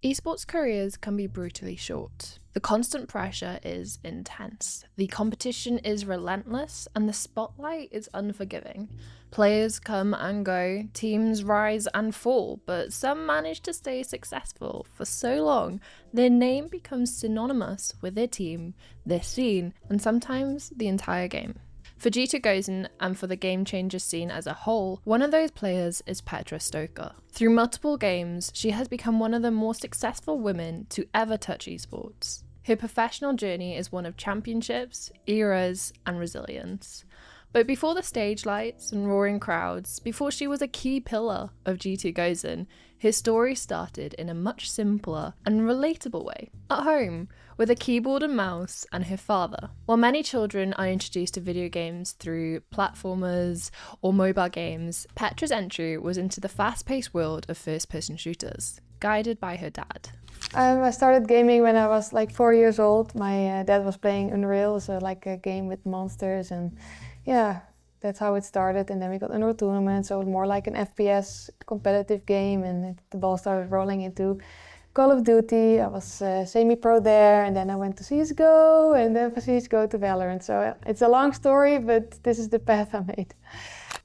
Esports careers can be brutally short. The constant pressure is intense. The competition is relentless, and the spotlight is unforgiving. Players come and go, teams rise and fall, but some manage to stay successful for so long, their name becomes synonymous with their team, their scene, and sometimes the entire game. For G2 Gozen and for the game changer scene as a whole, one of those players is Petra Stoker. Through multiple games, she has become one of the more successful women to ever touch esports. Her professional journey is one of championships, eras, and resilience. But before the stage lights and roaring crowds, before she was a key pillar of G2 Gozen, her story started in a much simpler and relatable way, at home, with a keyboard and mouse and her father. While many children are introduced to video games through platformers or mobile games, Petra's entry was into the fast-paced world of first-person shooters, guided by her dad. I started gaming when I was like 4 years old. My dad was playing Unreal, so like a game with monsters, and yeah, that's how it started. And then we got Unreal Tournament, so it was more like an FPS competitive game, and the ball started rolling into Call of Duty. I was semi-pro there, and then I went to CSGO, and then from CSGO to Valorant. So it's a long story, but this is the path I made.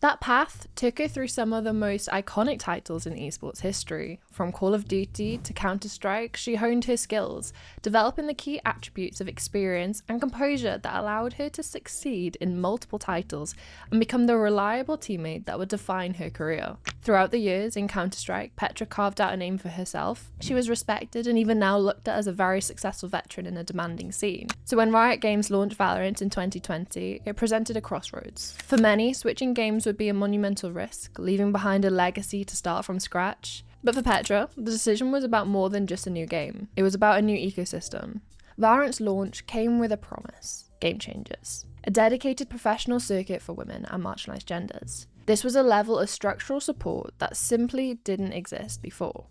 That path took her through some of the most iconic titles in esports history. From Call of Duty to Counter-Strike, she honed her skills, developing the key attributes of experience and composure that allowed her to succeed in multiple titles and become the reliable teammate that would define her career. Throughout the years in Counter-Strike, Petra carved out a name for herself. She was respected and even now looked at as a very successful veteran in a demanding scene. So when Riot Games launched Valorant in 2020, it presented a crossroads. For many, switching games would be a monumental risk, leaving behind a legacy to start from scratch. But for Petra, the decision was about more than just a new game. It was about a new ecosystem. Valorant's launch came with a promise: game changers. A dedicated professional circuit for women and marginalised genders. This was a level of structural support that simply didn't exist before.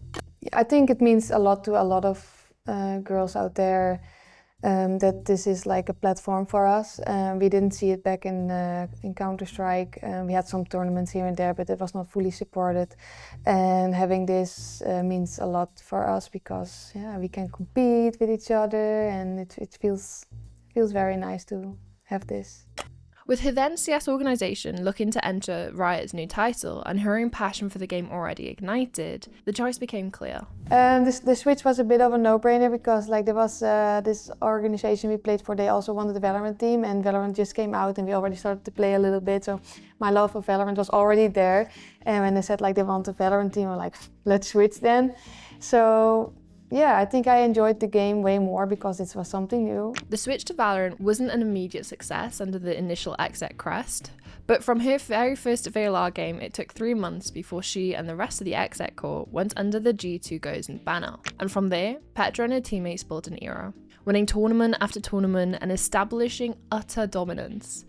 I think it means a lot to a lot of girls out there that this is like a platform for us. We didn't see it back in Counter-Strike. We had some tournaments here and there, but it was not fully supported. And having this means a lot for us because we can compete with each other, and it feels very nice to have this. With her then CS organisation looking to enter Riot's new title and her own passion for the game already ignited, the choice became clear. The switch was a bit of a no-brainer because like there was this organisation we played for, they also wanted the Valorant team, and Valorant just came out and we already started to play a little bit, so my love for Valorant was already there. And when they said like they want a Valorant team, I'm like, let's switch then. So yeah, I think I enjoyed the game way more because this was something new. The switch to Valorant wasn't an immediate success under the initial exec crest, but from her very first VLR game, it took 3 months before she and the rest of the exec core went under the G2 Gozen banner. And from there, Petra and her teammates built an era, winning tournament after tournament and establishing utter dominance.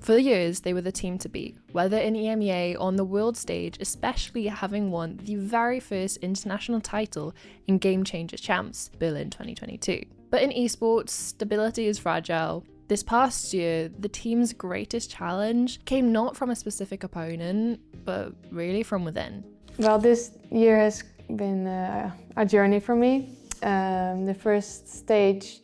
For years, they were the team to beat, whether in EMEA or on the world stage, especially having won the very first international title in Game Changers Champs, Berlin 2022. But in esports, stability is fragile. This past year, the team's greatest challenge came not from a specific opponent, but really from within. Well, this year has been a journey for me. The first stage,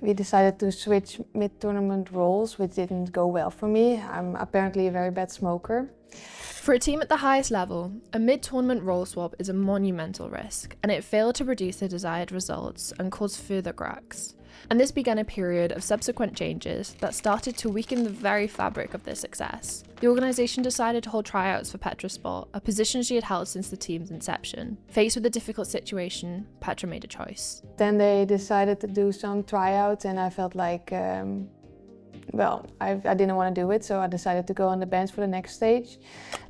we decided to switch mid-tournament roles, which didn't go well for me. I'm apparently a very bad smoker. For a team at the highest level, a mid-tournament role swap is a monumental risk, and it failed to produce the desired results and caused further cracks. And this began a period of subsequent changes that started to weaken the very fabric of their success. The organisation decided to hold tryouts for Petra's spot, a position she had held since the team's inception. Faced with a difficult situation, Petra made a choice. Then they decided to do some tryouts, and I felt like, I didn't want to do it, so I decided to go on the bench for the next stage.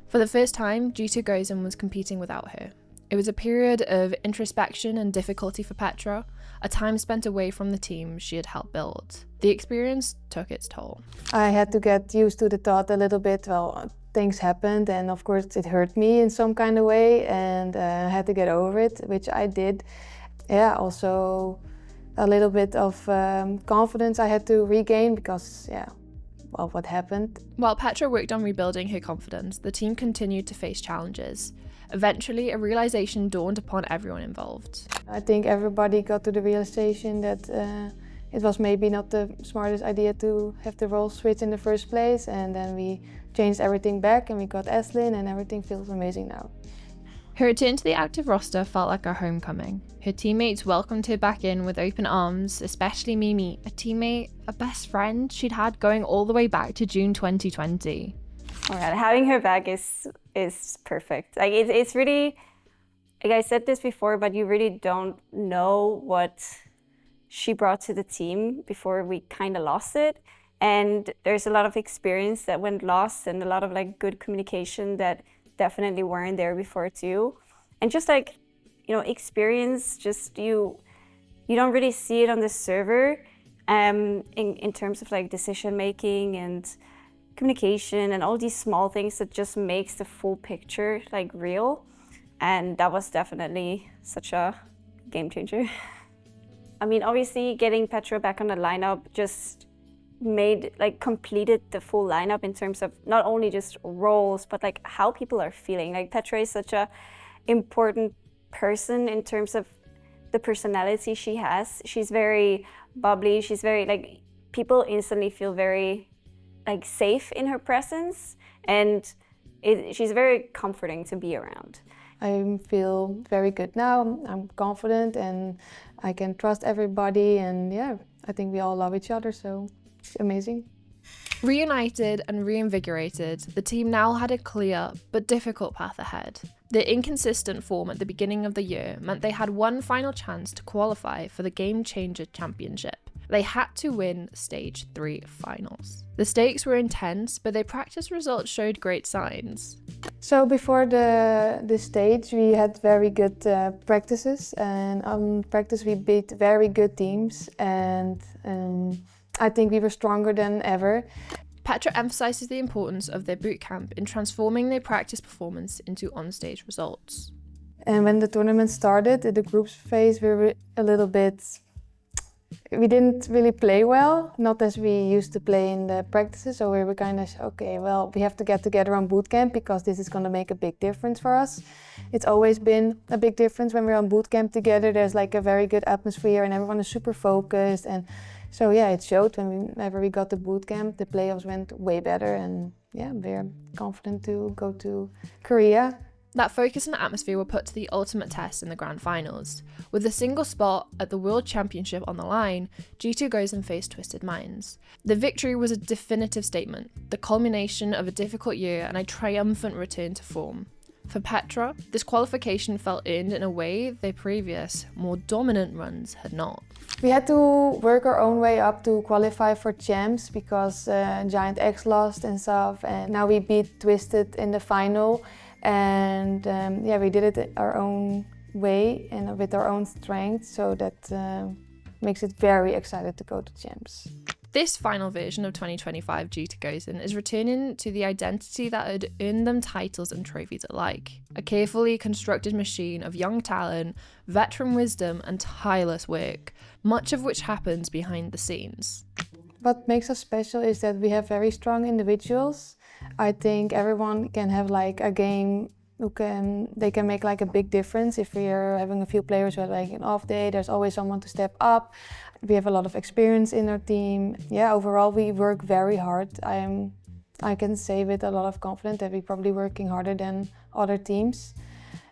For the first time, G2 Gozen was competing without her. It was a period of introspection and difficulty for Petra, a time spent away from the team she had helped build. The experience took its toll. I had to get used to the thought a little bit. Well, things happened, and of course it hurt me in some kind of way, and I had to get over it, which I did. Yeah, also a little bit of confidence I had to regain because, what happened. While Petra worked on rebuilding her confidence, the team continued to face challenges. Eventually, a realization dawned upon everyone involved. I think everybody got to the realization that it was maybe not the smartest idea to have the role switch in the first place, and then we changed everything back and we got Eslin, and everything feels amazing now. Her return to the active roster felt like a homecoming. Her teammates welcomed her back in with open arms, especially Mimi, a teammate, a best friend she'd had going all the way back to June 2020. Oh my God, having her back is perfect. Like it's really, like I said this before, but you really don't know what she brought to the team before we kind of lost it. And there's a lot of experience that went lost and a lot of like good communication that definitely weren't there before too. And just like, you know, experience, just you don't really see it on the server in terms of like decision making and communication and all these small things that just makes the full picture like real. And that was definitely such a game changer. I mean, obviously getting Petra back on the lineup just completed the full lineup in terms of not only just roles, but like how people are feeling. Like Petra is such a important person in terms of the personality she has. She's very bubbly, she's very like, people instantly feel very like safe in her presence, and she's very comforting to be around. I feel very good now. I'm confident and I can trust everybody, and yeah, I think we all love each other, so it's amazing. Reunited and reinvigorated, the team now had a clear but difficult path ahead. The inconsistent form at the beginning of the year meant they had one final chance to qualify for the Game Changer Championship. They had to win Stage 3 finals. The stakes were intense, but their practice results showed great signs. So before the stage, we had very good practices, and on practice we beat very good teams, and I think we were stronger than ever. Petra emphasises the importance of their bootcamp in transforming their practice performance into on-stage results. And when the tournament started, in the groups phase, we were a little bit... We didn't really play well, not as we used to play in the practices, so we were kind of, okay, well, we have to get together on bootcamp because this is going to make a big difference for us. It's always been a big difference when we're on bootcamp together. There's like a very good atmosphere and everyone is super focused, and so yeah, it showed whenever we got the bootcamp, the playoffs went way better, and yeah, we're confident to go to Korea. That focus and atmosphere were put to the ultimate test in the grand finals. With a single spot at the World Championship on the line, G2 Gozen faced Twisted Minds. The victory was a definitive statement, the culmination of a difficult year and a triumphant return to form. For Petra, this qualification felt earned in a way their previous, more dominant runs had not. We had to work our own way up to qualify for champs because Giant X lost and stuff, and now we beat Twisted in the final. And yeah, we did it our own way and with our own strength, so that makes it very excited to go to champs. This final version of 2025 G2 Gozen is returning to the identity that had earned them titles and trophies alike. A carefully constructed machine of young talent, veteran wisdom and tireless work, much of which happens behind the scenes. What makes us special is that we have very strong individuals. I think everyone can have like a game they can make like a big difference. If we are having a few players who have like an off day, there's always someone to step up. We have a lot of experience in our team. Yeah, overall we work very hard. I can say with a lot of confidence that we're probably working harder than other teams.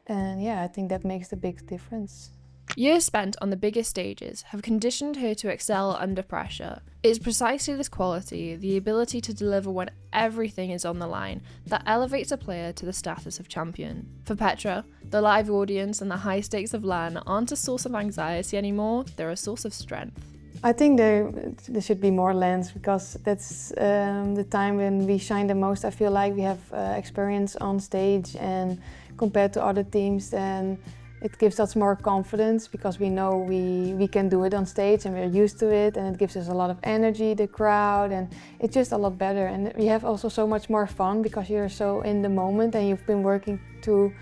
And yeah, I think that makes the big difference. Years spent on the biggest stages have conditioned her to excel under pressure. It is precisely this quality, the ability to deliver when everything is on the line, that elevates a player to the status of champion. For Petra, the live audience and the high stakes of LAN aren't a source of anxiety anymore, they're a source of strength. I think there should be more LANs because that's the time when we shine the most. I feel like we have experience on stage, and compared to other teams, then it gives us more confidence because we know we can do it on stage and we're used to it, and it gives us a lot of energy, the crowd, and it's just a lot better. And we have also so much more fun because you're so in the moment and you've been working to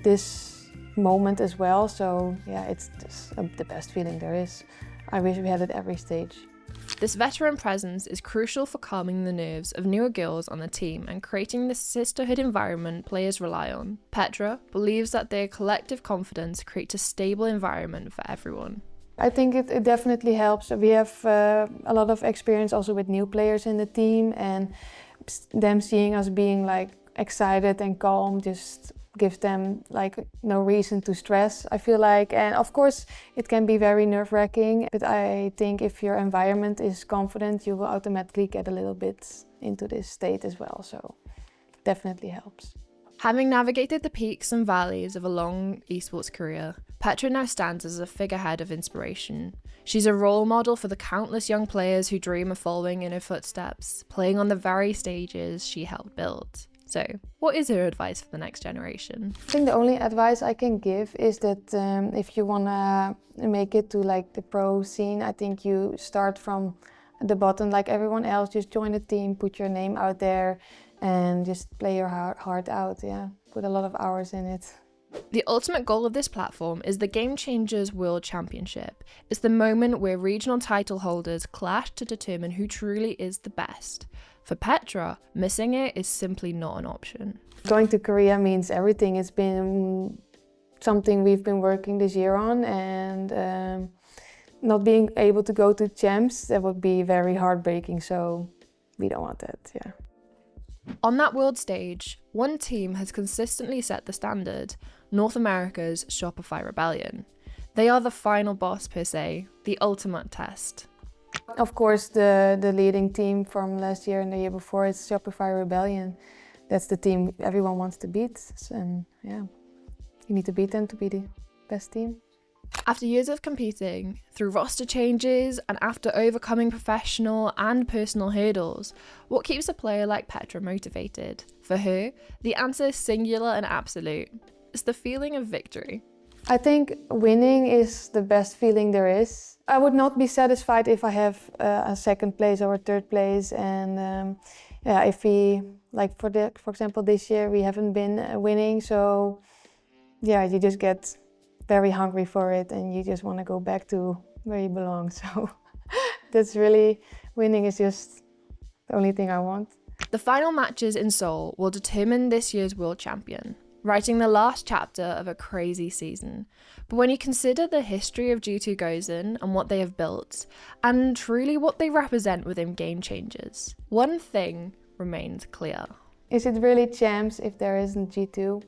this moment as well. So yeah, it's just the best feeling there is. I wish we had it every stage. This veteran presence is crucial for calming the nerves of newer girls on the team and creating the sisterhood environment players rely on. Petra believes that their collective confidence creates a stable environment for everyone. I think it definitely helps. We have a lot of experience also with new players in the team, and them seeing us being like excited and calm just gives them like no reason to stress, I feel like. And of course it can be very nerve-wracking, but I think if your environment is confident, you will automatically get a little bit into this state as well, so it definitely helps. Having navigated the peaks and valleys of a long esports career, Petra now stands as a figurehead of inspiration. She's a role model for the countless young players who dream of following in her footsteps, playing on the very stages she helped build. So, what is her advice for the next generation? I think the only advice I can give is that if you want to make it to like the pro scene, I think you start from the bottom like everyone else. Just join a team, put your name out there, and just play your heart out. Yeah, put a lot of hours in it. The ultimate goal of this platform is the Game Changers World Championship. It's the moment where regional title holders clash to determine who truly is the best. For Petra, missing it is simply not an option. Going to Korea means everything. It's been something we've been working this year on, and not being able to go to champs, that would be very heartbreaking, so we don't want that, yeah. On that world stage, one team has consistently set the standard, North America's Shopify Rebellion. They are the final boss per se, the ultimate test. Of course, the leading team from last year and the year before is Shopify Rebellion. That's the team everyone wants to beat, and yeah, you need to beat them to be the best team. After years of competing, through roster changes, and after overcoming professional and personal hurdles, what keeps a player like Petra motivated? For her, the answer is singular and absolute. It's the feeling of victory. I think winning is the best feeling there is. I would not be satisfied if I have a second place or a third place, and yeah, if we, like for example this year we haven't been winning, so yeah, you just get very hungry for it and you just want to go back to where you belong. So that's really, winning is just the only thing I want. The final matches in Seoul will determine this year's world champion, writing the last chapter of a crazy season. But when you consider the history of G2 Gozen and what they have built, and truly what they represent within Game Changers, one thing remains clear. Is it really champs if there isn't G2?